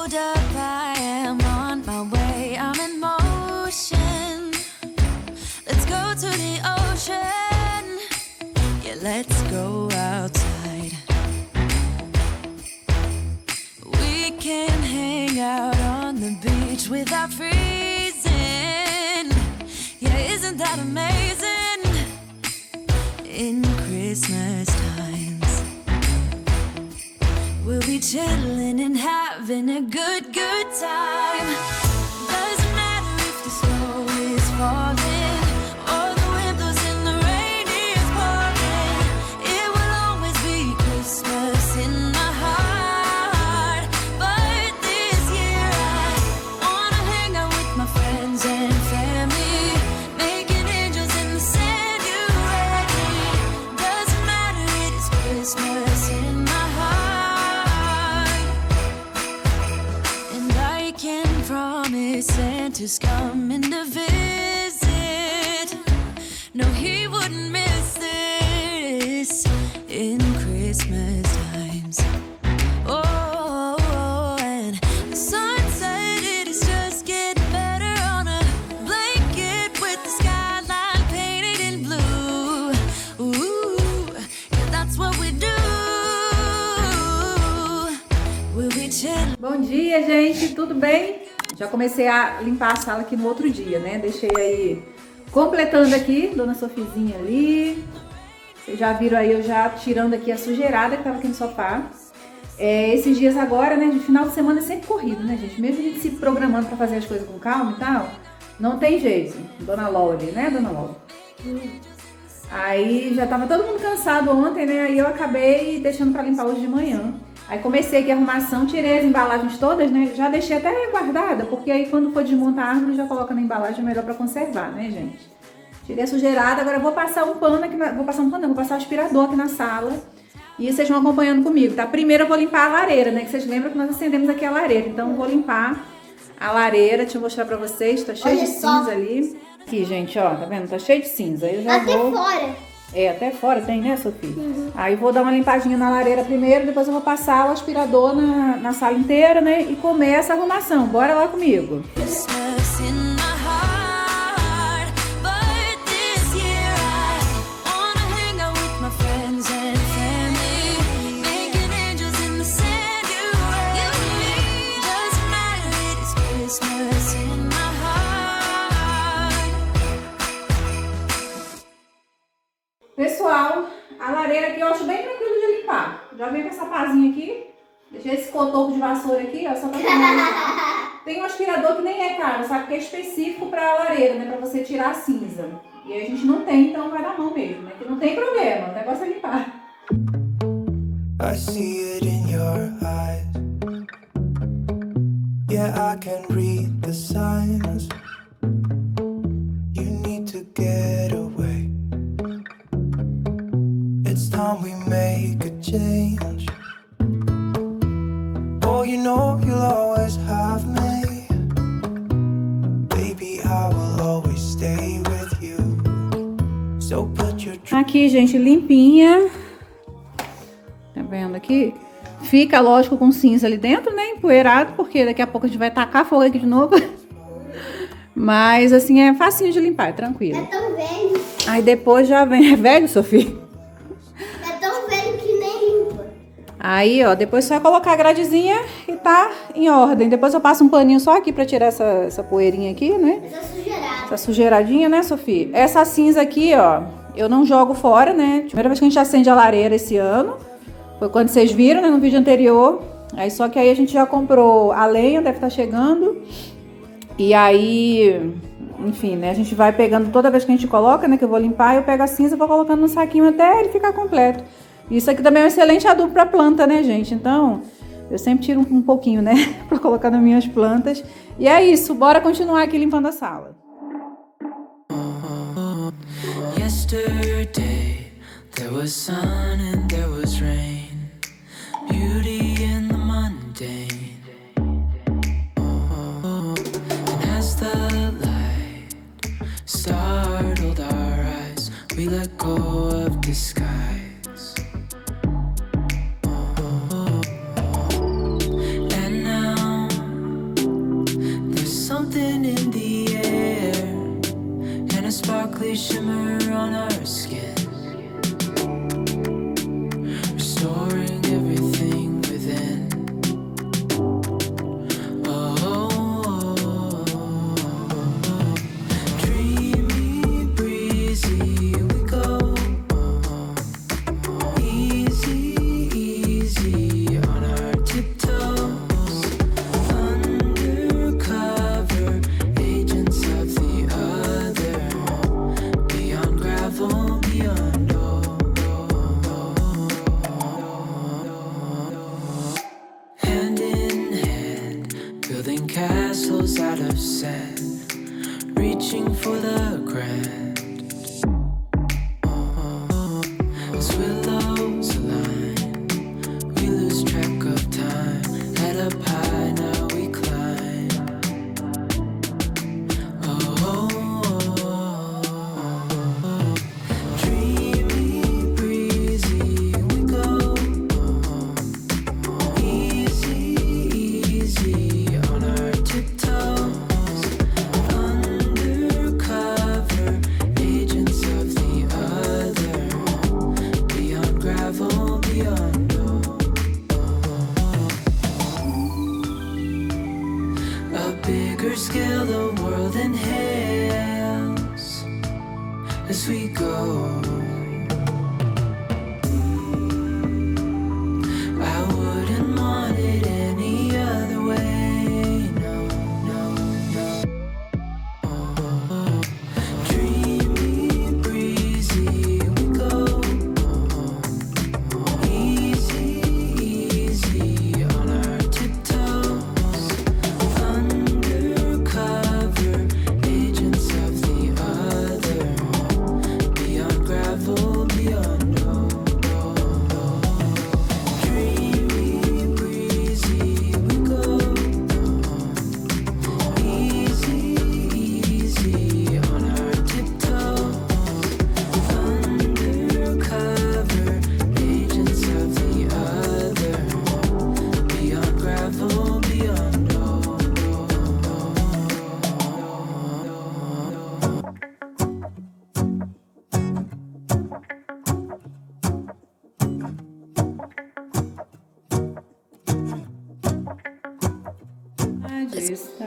hold up, I am on my way, I'm in motion. Let's go to the ocean, yeah, let's go outside. We can hang out on the beach without freezing, yeah, isn't that amazing? In Christmas times, we'll be chilling and having a good time. Doesn't matter if the snow is falling or the wind blows and the rain is pouring. It will always be Christmas in my heart. But this year I wanna hang out with my friends and family, making angels in the sand. You ready? Doesn't matter, it is Christmas in my heart. And I can promise Santa's coming to visit. No, he wouldn't miss this in Christmas times. Oh, and the sun said it is just getting better on a blanket with the skyline painted in blue. Ooh, yeah, that's what we do. We'll be chilling. Bom dia, gente, tudo bem? Já comecei a limpar a sala aqui no outro dia, né? Deixei aí, completando aqui, Dona Sofizinha ali. Vocês já viram aí eu já tirando aqui a sujeirada que tava aqui no sofá. Esses dias agora, né, de final de semana é sempre corrido, né, gente? Mesmo a gente se programando pra fazer as coisas com calma e tal, não tem jeito. Dona Lore, né, Dona Lore? Aí já tava todo mundo cansado ontem, né? Aí eu acabei deixando pra limpar hoje de manhã. Aí comecei aqui a arrumação, tirei as embalagens todas, né? Já deixei até guardada, porque aí quando for desmontar a árvore já coloca na embalagem, é melhor pra conservar, né, gente? Tirei a sujeirada, agora eu vou passar um pano aqui, vou passar um aspirador aqui na sala. E vocês vão acompanhando comigo, tá? Primeiro eu vou limpar a lareira, né? Que vocês lembram que nós acendemos aqui a lareira. Então eu vou limpar a lareira, deixa eu mostrar pra vocês, tá cheio de cinza ali. Aqui, gente, ó, tá vendo? Tá cheio de cinza. Eu já Até fora. Até fora tem, né, Sofia? Aí vou dar uma limpadinha na lareira primeiro, depois eu vou passar o aspirador na sala inteira, né? E começa a arrumação. Bora lá comigo. Christmas in my heart. But this year I wanna hang out with my friends and family, making angels in the sand. You and me, doesn't matter, it is Christmas in my heart. Pessoal, a lareira aqui eu acho bem tranquilo de limpar. Já vem com essa pazinha aqui. Deixei esse cotoco de vassoura aqui, ó, só pra tirar. Tem um aspirador que nem é caro, sabe? Que é específico pra lareira, né? Pra você tirar a cinza. E a gente não tem, então vai dar mão mesmo, né? Que não tem problema, o negócio é limpar. I see it in your eyes. Yeah, I can read the signs. You need to get away. It's time we make a change. Oh, you know you'll always have me. Baby, I will always stay with you. So put your Aqui, gente, limpinha. Tá vendo aqui? Fica, lógico, com cinza ali dentro, né? Empoeirado, porque daqui a pouco a gente vai tacar fogo aqui de novo. Mas, assim, é facinho de limpar, é tranquilo. É tão velho. Aí depois já vem... É velho, Sofia? É tão velho que nem limpa. Aí, ó, depois só colocar a gradezinha e tá em ordem. Depois eu passo um paninho só aqui pra tirar essa poeirinha aqui, né? Essa sujeirada. Essa sujeiradinha, né, Sofia? Essa cinza aqui, ó, eu não jogo fora, né? Primeira vez que a gente acende a lareira esse ano. Foi quando vocês viram, né, no vídeo anterior. Aí só que aí a gente já comprou a lenha, deve estar chegando. E aí, enfim, né, a gente vai pegando toda vez que a gente coloca, né, que eu vou limpar, eu pego a cinza e vou colocando no saquinho até ele ficar completo. Isso aqui também é um excelente adubo pra planta, né, gente? Então, eu sempre tiro um pouquinho, né, pra colocar nas minhas plantas. E é isso, bora continuar aqui limpando a sala. Yesterday there was sun and there was rain. Beauty in the mundane. And as the light startled our eyes, we let go of disguise. And now feels out of sand, reaching for the grand. As willows align, we lose track of time. Head up high, now we climb. Dreamy, breezy, we go. Easy, easy on our tiptoes. Undercover, agents of the other. Beyond gravel, beyond a bigger scale, the world inhales as we go. I wouldn't want it any other way. No, no, no. Dreamy, breezy, we go. Easy, easy on our tiptoes. Undercover, agents of the other. Beyond gravel, beyond dreamy, breezy, we go. Easy, easy on our tiptoes. Undercover, agents of the other. Beyond gravel, beyond Onde estás?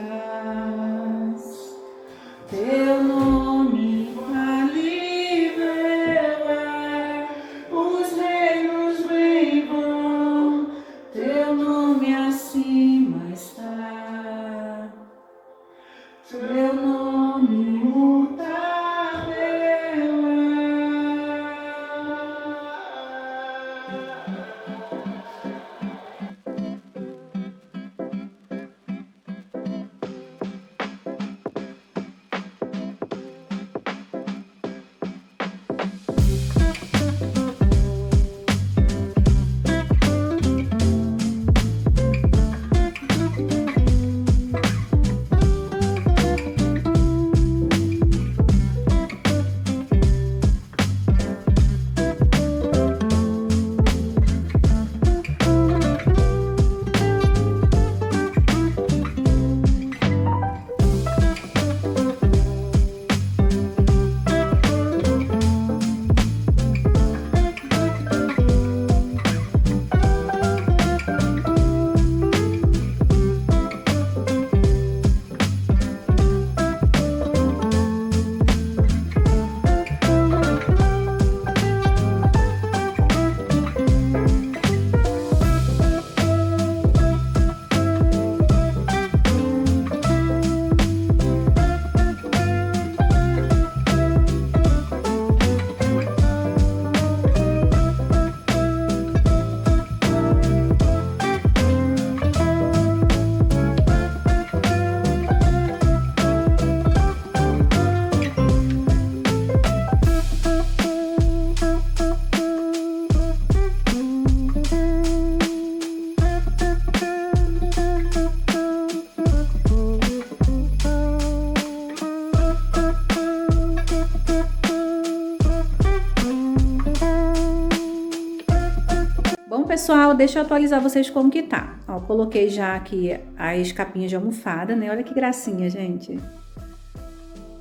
Teu nome ali velar, os reinos vêm e vão, teu nome acima está, teu nome imutável pessoal, deixa eu atualizar vocês como que tá. Ó, coloquei já aqui as capinhas de almofada, né? Olha que gracinha, gente.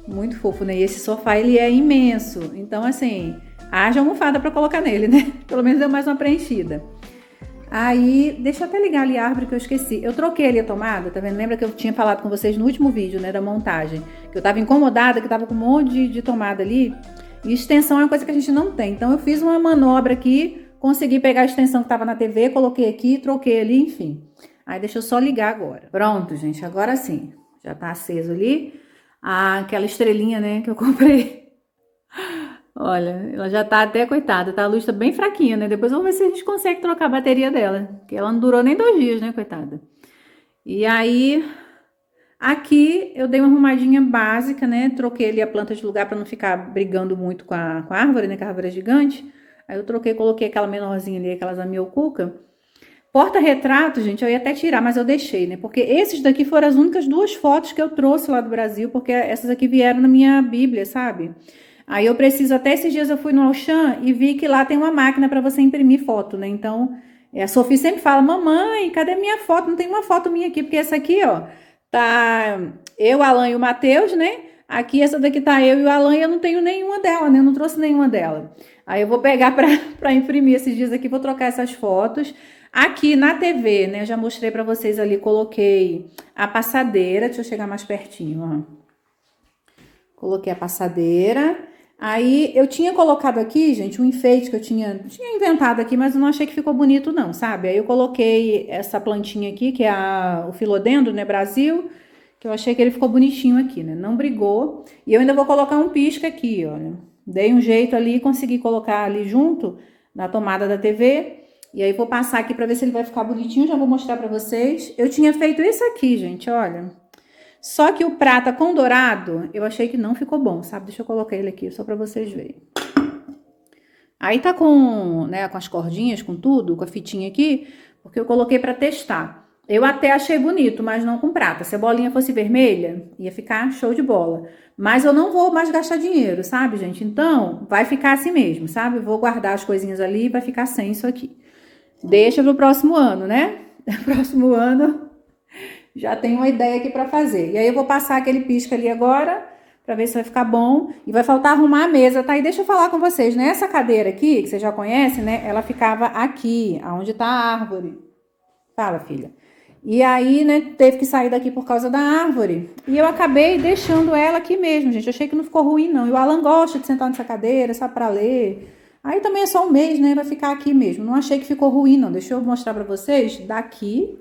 Muito fofo, né? E esse sofá, ele é imenso. Então, assim, haja almofada pra colocar nele, né? Pelo menos deu mais uma preenchida. Aí, deixa eu até ligar ali a árvore que eu esqueci. Eu troquei ali a tomada, tá vendo? Lembra que eu tinha falado com vocês no último vídeo, né, da montagem? Que eu tava incomodada, que tava com um monte de tomada ali. E extensão é uma coisa que a gente não tem. Então, eu fiz uma manobra aqui, consegui pegar a extensão que tava na TV, coloquei aqui, troquei ali, enfim. Aí, deixa eu só ligar agora. Pronto, gente, agora sim. Já tá aceso ali. Ah, aquela estrelinha, né, que eu comprei. Olha, ela já tá até, coitada, tá? A luz tá bem fraquinha, né? Depois vamos ver se a gente consegue trocar a bateria dela. Porque ela não durou nem 2 dias, né, coitada? E aí, Aqui eu dei uma arrumadinha básica, né? Troquei ali a planta de lugar para não ficar brigando muito com a árvore, né? Que a árvore é gigante. Aí eu troquei, coloquei aquela menorzinha ali, aquelas amiocuca. Porta-retrato, gente, eu ia até tirar, mas eu deixei, né? Porque esses daqui foram as únicas 2 fotos que eu trouxe lá do Brasil, porque essas aqui vieram na minha Bíblia, sabe? Aí eu preciso, até esses dias eu fui no Auchan e vi que lá tem uma máquina para você imprimir foto, né? Então, a Sofia sempre fala, mamãe, cadê minha foto? Não tem uma foto minha aqui, porque essa aqui, ó, tá eu, o Alan e o Matheus, né? Aqui essa daqui tá eu e o Alan e eu não tenho nenhuma dela, né? Eu não trouxe nenhuma dela. Aí eu vou pegar para imprimir esses dias aqui, vou trocar essas fotos. Aqui na TV, né? Eu já mostrei para vocês ali, coloquei a passadeira. Deixa eu chegar mais pertinho, ó. Coloquei a passadeira. Aí eu tinha colocado aqui, gente, um enfeite que eu tinha inventado aqui, mas eu não achei que ficou bonito não, sabe? Aí eu coloquei essa plantinha aqui, que é o Filodendro, né, Brasil, que eu achei que ele ficou bonitinho aqui, né? Não brigou. E eu ainda vou colocar um pisca aqui, olha. Dei um jeito ali e consegui colocar ali junto na tomada da TV. E aí vou passar aqui pra ver se ele vai ficar bonitinho, já vou mostrar pra vocês. Eu tinha feito isso aqui, gente, olha. Só que o prata com dourado, eu achei que não ficou bom, sabe? Deixa eu colocar ele aqui, só pra vocês verem. Aí tá com, né, com as cordinhas, com tudo, com a fitinha aqui, porque eu coloquei pra testar. Eu até achei bonito, mas não com prata. Se a bolinha fosse vermelha, ia ficar show de bola. Mas eu não vou mais gastar dinheiro, sabe, gente? Então, vai ficar assim mesmo, sabe? Eu vou guardar as coisinhas ali e vai ficar sem isso aqui. Deixa pro próximo ano, né? Próximo ano já tem uma ideia aqui pra fazer. E aí eu vou passar aquele pisca ali agora, pra ver se vai ficar bom. E vai faltar arrumar a mesa, tá? E deixa eu falar com vocês, né? Essa cadeira aqui, que vocês já conhecem, né? Ela ficava aqui, onde tá a árvore. Fala, filha. E aí, né, teve que sair daqui por causa da árvore. E eu acabei deixando ela aqui mesmo, gente. Eu achei que não ficou ruim, não. E o Alan gosta de sentar nessa cadeira, sabe, pra ler. Aí também é só um mês, né? Vai ficar aqui mesmo. Não achei que ficou ruim, não. Deixa eu mostrar pra vocês daqui,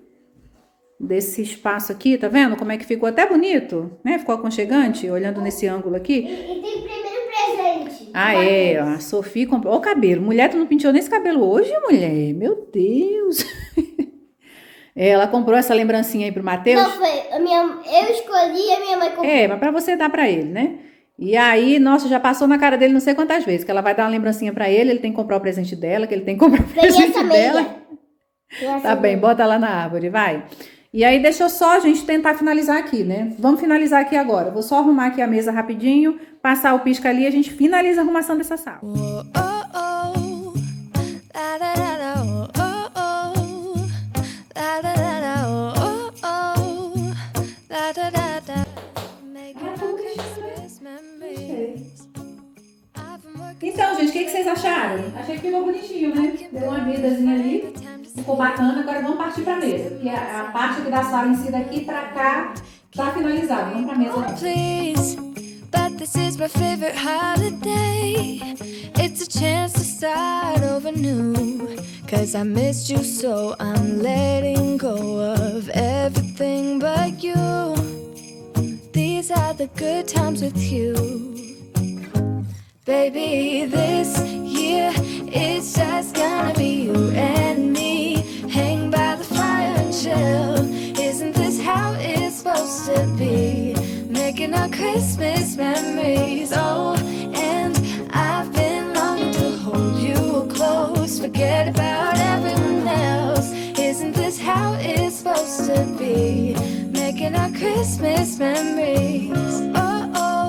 desse espaço aqui, tá vendo? Como é que ficou até bonito, né? Ficou aconchegante, olhando nesse ângulo aqui. E tem primeiro presente. Ah, é. Ó, a Sofia comprou. Ó o cabelo. Mulher, tu não penteou nem esse cabelo hoje, mulher? Meu Deus. Ela comprou essa lembrancinha aí pro Matheus. Não, foi. Eu escolhi e a minha mãe comprou. É, mas pra você dar pra ele, né? E aí, nossa, já passou na cara dele não sei quantas vezes, que ela vai dar uma lembrancinha pra ele, ele tem que comprar o presente dela, que ele tem que comprar o presente dela. Tá bem, bota lá na árvore, vai. E aí, deixa eu só, gente, tentar finalizar aqui, né? Vamos finalizar aqui agora. Vou só arrumar aqui a mesa rapidinho, passar o pisca ali e a gente finaliza a arrumação dessa sala. Então, gente, o que vocês acharam? Achei que ficou bonitinho, né? Deu uma vidazinha ali, ficou bacana. Agora vamos partir pra mesa, porque a parte aqui da sala em si, daqui pra cá, tá finalizada. Vamos pra mesa agora. Please, but this is my favorite holiday. It's a chance to start over new. Cause I missed you, so I'm letting go of everything but you. These are the good times with you. Baby, this year it's just gonna be you and me. Hang by the fire and chill. Isn't this how it's supposed to be? Making our Christmas memories. Oh, and I've been longing to hold you close. Forget about everyone else. Isn't this how it's supposed to be? Making our Christmas memories. Oh, oh.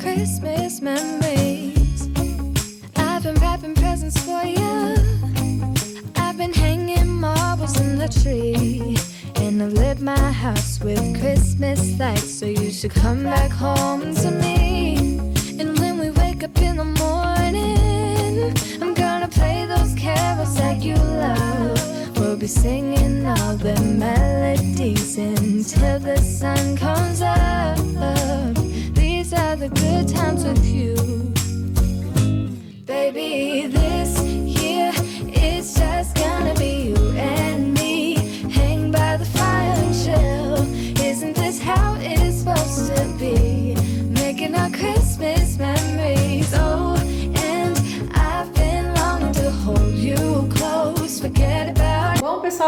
Christmas memories. I've been wrapping presents for you. I've been hanging marbles in the tree. And I've lit my house with Christmas lights. So you should come back home to me. And when we wake up in the morning, I'm gonna play those carols that you love. We'll be singing all the melodies until the sun comes up. These are the good times with you. Baby, this year it's just gonna be you and me. Hang by the fire and chill. Isn't this how it's supposed to be? Making our Christmas memories. Oh, and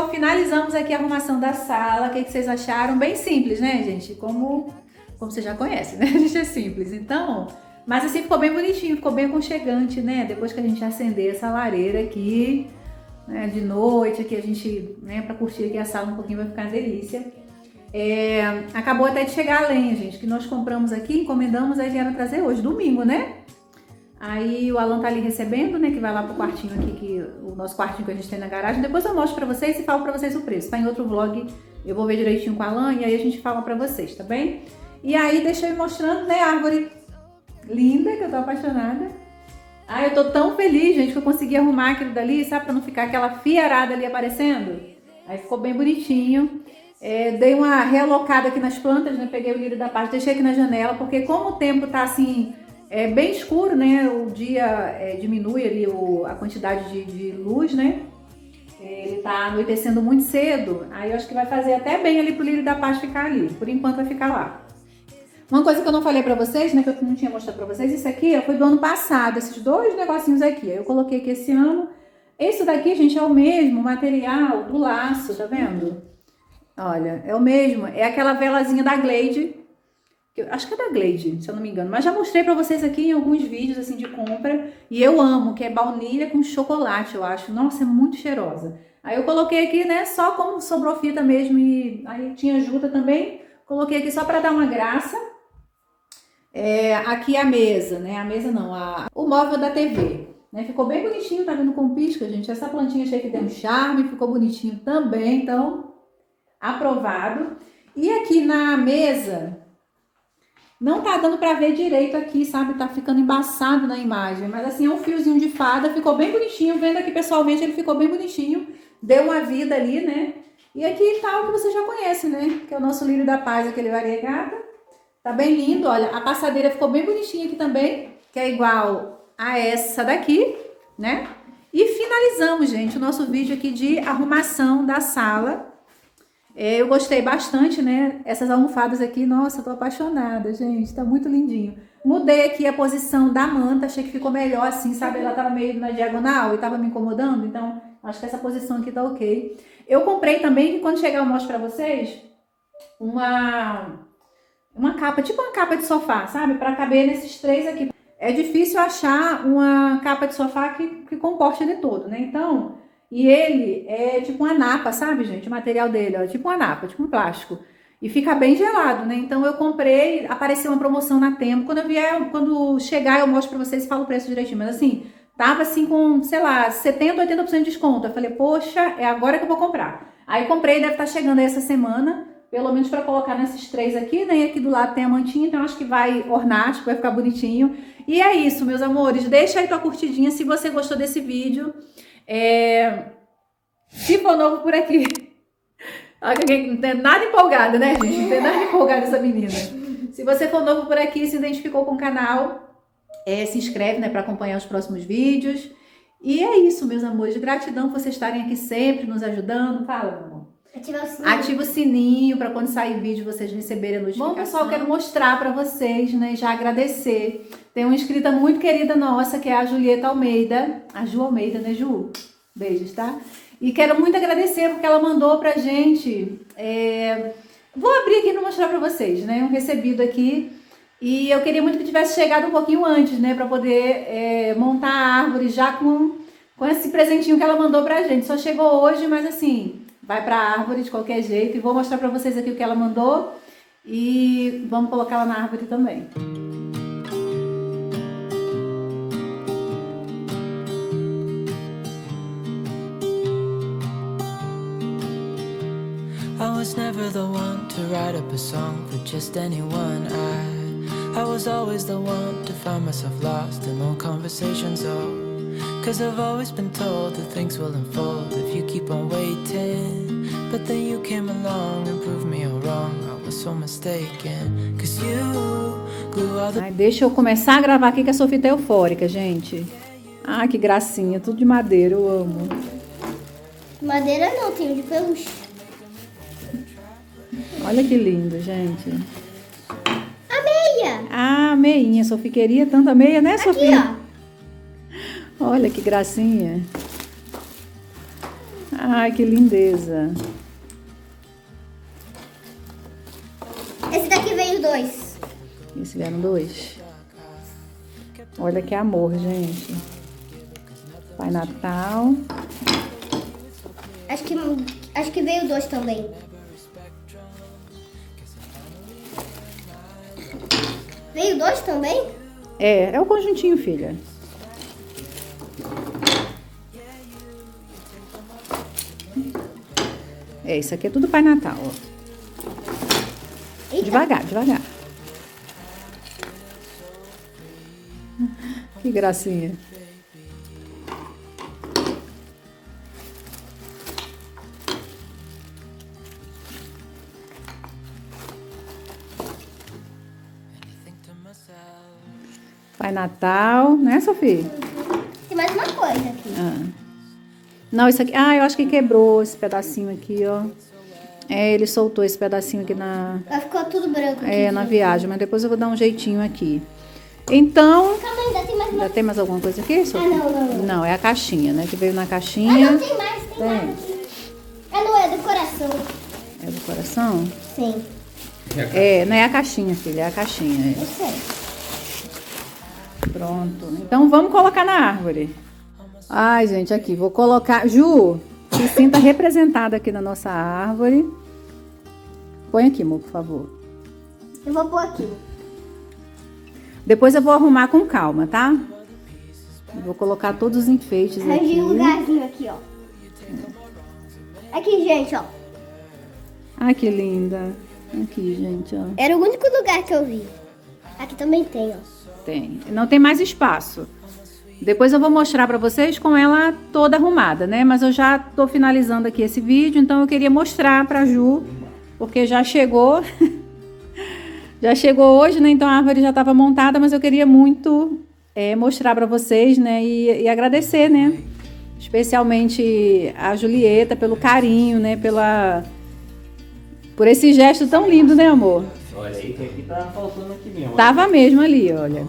pessoal, finalizamos aqui a arrumação da sala. O que vocês acharam? Bem simples, né, gente? Como você já conhece, né? A gente é simples. Então, mas assim ficou bem bonitinho, ficou bem aconchegante, né? Depois que a gente acender essa lareira aqui, né, de noite, aqui a gente, né, pra curtir aqui a sala um pouquinho, vai ficar uma delícia. Acabou até de chegar a lenha, gente, que nós compramos aqui, encomendamos, aí vieram trazer hoje, domingo, né? Aí o Alan tá ali recebendo, né, que vai lá pro quartinho aqui, o nosso quartinho que a gente tem na garagem. Depois eu mostro pra vocês e falo pra vocês o preço. Tá em outro vlog, eu vou ver direitinho com o Alan e aí a gente fala pra vocês, tá bem? E aí deixa eu ir mostrando, né, a árvore linda, que eu tô apaixonada. Ai, eu tô tão feliz, gente, que eu consegui arrumar aquilo dali, sabe, pra não ficar aquela fiarada ali aparecendo. Aí ficou bem bonitinho. Dei uma realocada aqui nas plantas, né, peguei o lírio da paz, deixei aqui na janela, porque como o tempo tá assim... bem escuro, né? O dia diminui ali a quantidade de luz, né? Ele tá anoitecendo muito cedo. Aí eu acho que vai fazer até bem ali pro lírio da paz ficar ali. Por enquanto vai ficar lá. Uma coisa que eu não falei pra vocês, né? Que eu não tinha mostrado pra vocês. Isso aqui foi do ano passado. Esses dois negocinhos aqui. Aí eu coloquei aqui esse ano. Esse daqui, gente, é o mesmo material do laço, tá vendo? Olha, é o mesmo. É aquela velazinha da Glade. Acho que é da Glade, se eu não me engano. Mas já mostrei pra vocês aqui em alguns vídeos, assim, de compra. E eu amo, que é baunilha com chocolate, eu acho. Nossa, é muito cheirosa. Aí eu coloquei aqui, né, só como sobrou fita mesmo. E aí tinha juta também. Coloquei aqui só pra dar uma graça. Aqui a mesa, né? A mesa não, o móvel da TV. Né? Ficou bem bonitinho, tá vendo com pisca, gente? Essa plantinha achei que deu um charme. Ficou bonitinho também, então... aprovado. E aqui na mesa... não tá dando pra ver direito aqui, sabe? Tá ficando embaçado na imagem. Mas assim, é um fiozinho de fada. Ficou bem bonitinho. Vendo aqui pessoalmente, ele ficou bem bonitinho. Deu uma vida ali, né? E aqui tá o que você já conhece, né? Que é o nosso lírio da paz, aquele variegata. Tá bem lindo, olha. A passadeira ficou bem bonitinha aqui também. Que é igual a essa daqui, né? E finalizamos, gente, o nosso vídeo aqui de arrumação da sala. Eu gostei bastante, né? Essas almofadas aqui, nossa, eu tô apaixonada, gente. Tá muito lindinho. Mudei aqui a posição da manta, achei que ficou melhor assim, sabe? Ela tava meio na diagonal e tava me incomodando, então acho que essa posição aqui tá ok. Eu comprei também, que quando chegar eu mostro pra vocês, uma capa, tipo uma capa de sofá, sabe? Pra caber nesses três aqui. É difícil achar uma capa de sofá que comporte ele todo, né? Então... e ele é tipo uma napa, sabe, gente? O material dele, ó, tipo uma napa, tipo um plástico. E fica bem gelado, né? Então eu comprei, apareceu uma promoção na Temo. Quando chegar eu mostro pra vocês e falo o preço direitinho. Mas assim, tava assim com, sei lá, 70%, 80% de desconto. Eu falei, poxa, é agora que eu vou comprar. Aí comprei, deve estar chegando aí essa semana. Pelo menos pra colocar nesses três aqui, né? E aqui do lado tem a mantinha, então acho que vai ornar, acho que vai ficar bonitinho. E é isso, meus amores. Deixa aí tua curtidinha se você gostou desse vídeo. Se for novo por aqui, não tem nada empolgada, né, gente? Não tem nada empolgada essa menina. Se você for novo por aqui, se identificou com o canal, se inscreve, né, para acompanhar os próximos vídeos. E é isso, meus amores. Gratidão por vocês estarem aqui sempre nos ajudando. Fala, meu amor. Ativa o sininho para quando sair vídeo vocês receberem a notificação. Bom, pessoal, quero mostrar para vocês, né, já agradecer. Tem uma inscrita muito querida nossa, que é a Julieta Almeida. A Ju Almeida, né, Ju? Beijos, tá? E quero muito agradecer porque ela mandou pra gente... vou abrir aqui para mostrar pra vocês, né? Um recebido aqui. E eu queria muito que tivesse chegado um pouquinho antes, né? Pra poder montar a árvore já com esse presentinho que ela mandou pra gente. Só chegou hoje, mas assim... vai pra árvore de qualquer jeito. E vou mostrar pra vocês aqui o que ela mandou. E vamos colocar ela na árvore também. I was never the one to write up a song for just anyone. I was always the one to find myself lost in long conversations. Cause I've always been told that things will unfold if you keep on waiting. But then you came along and proved me all wrong. I was so mistaken. Cause you glue all the... Deixa eu começar a gravar aqui que a Sofia tá eufórica, gente. Ah, que gracinha. Tudo de madeira, eu amo. Madeira não, tem de peluche. Olha que lindo, gente. A meia. Ah, meinha. Sofia queria tanta meia, né, Sofia? Aqui, ó. Olha que gracinha. Ai, que lindeza. Esse daqui veio 2. Esse vieram 2. Olha que amor, gente. Pai Natal. Acho que veio 2 também. Veio 2 também? É o conjuntinho, filha. Isso aqui é tudo Pai Natal, ó. Eita. Devagar, devagar. Que gracinha. Pai Natal, né, Sofia? Tem mais uma coisa aqui. Não, isso aqui... eu acho que quebrou esse pedacinho aqui, ó. Ele soltou esse pedacinho aqui Ficou tudo branco aqui. na viagem, mas depois eu vou dar um jeitinho aqui. Então... Calma, ainda tem mais uma. Já tem mais alguma coisa aqui, Sofia? não. Não, é a caixinha, né? Que veio na caixinha. Não, tem mais aqui. Não, é decoração. É do coração? Sim, Não é a caixinha, filha, é a caixinha. eu sei. Pronto. Então vamos colocar na árvore. Ai, gente, aqui, vou colocar... Ju, se sinta representada aqui na nossa árvore. Põe aqui, amor, por favor. Eu vou pôr aqui. Depois eu vou arrumar com calma, tá? Eu vou colocar todos os enfeites Arranjei aqui. um lugarzinho aqui, ó. Aqui, gente, ó. Ai, que linda. Aqui, gente, ó. Era o único lugar que eu vi. Aqui também tem, ó. Tem. Não tem mais espaço. Depois eu vou mostrar pra vocês com ela toda arrumada, né? Mas eu já tô finalizando aqui esse vídeo, então eu queria mostrar pra Ju, porque já chegou. Já chegou hoje, né? Então a árvore já estava montada, mas eu queria muito mostrar pra vocês, né? E agradecer, né? Especialmente a Julieta pelo carinho, né? Por esse gesto tão lindo, né, amor? Olha aí, que aqui tava faltando aqui mesmo. Tava mesmo ali, olha.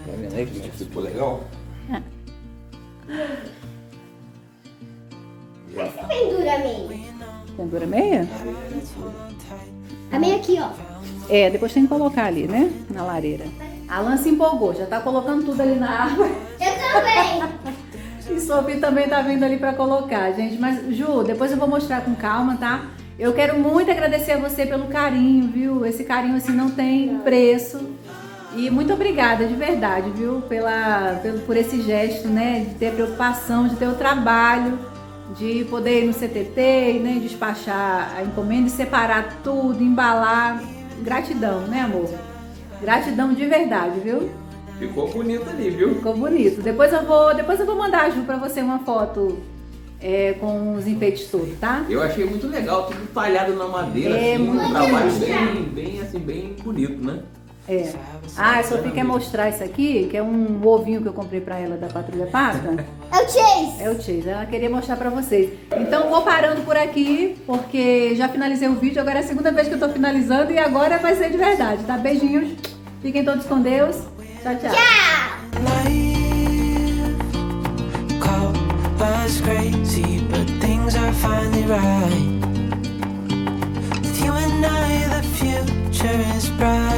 Tá vendo aí como é que ficou legal? Pendura a meia. Pendura meia? A meia aqui, ó. Depois tem que colocar ali, né? Na lareira. Alan se empolgou, já tá colocando tudo ali na árvore. Eu também. E Sophie também tá vindo ali pra colocar, gente. Mas, Ju, depois eu vou mostrar com calma, tá? Eu quero muito agradecer a você pelo carinho, viu? Esse carinho, assim, não tem preço. E muito obrigada, de verdade, viu? Por esse gesto, né? De ter preocupação, de ter o trabalho, de poder ir no CTT, né? Despachar a encomenda e separar tudo, embalar. Gratidão, né, amor? Gratidão de verdade, viu? Ficou bonito ali, viu? Ficou bonito. Depois eu vou mandar, Ju, pra você uma foto com os enfeites todos, tá? Eu achei muito legal, tudo talhado na madeira, assim, muito um trabalho bonito. bem bonito, né? A Sophie quer mostrar isso aqui, que é um ovinho que eu comprei pra ela da Patrulha Páscoa. É o Chase. É o Chase, ela queria mostrar pra vocês. Então vou parando por aqui, porque já finalizei o vídeo, agora é a segunda vez que eu tô finalizando e agora vai ser de verdade, tá? Beijinhos, fiquem todos com Deus. Tchau, tchau. Call us crazy, but things are finally right. With you and I, the future is bright.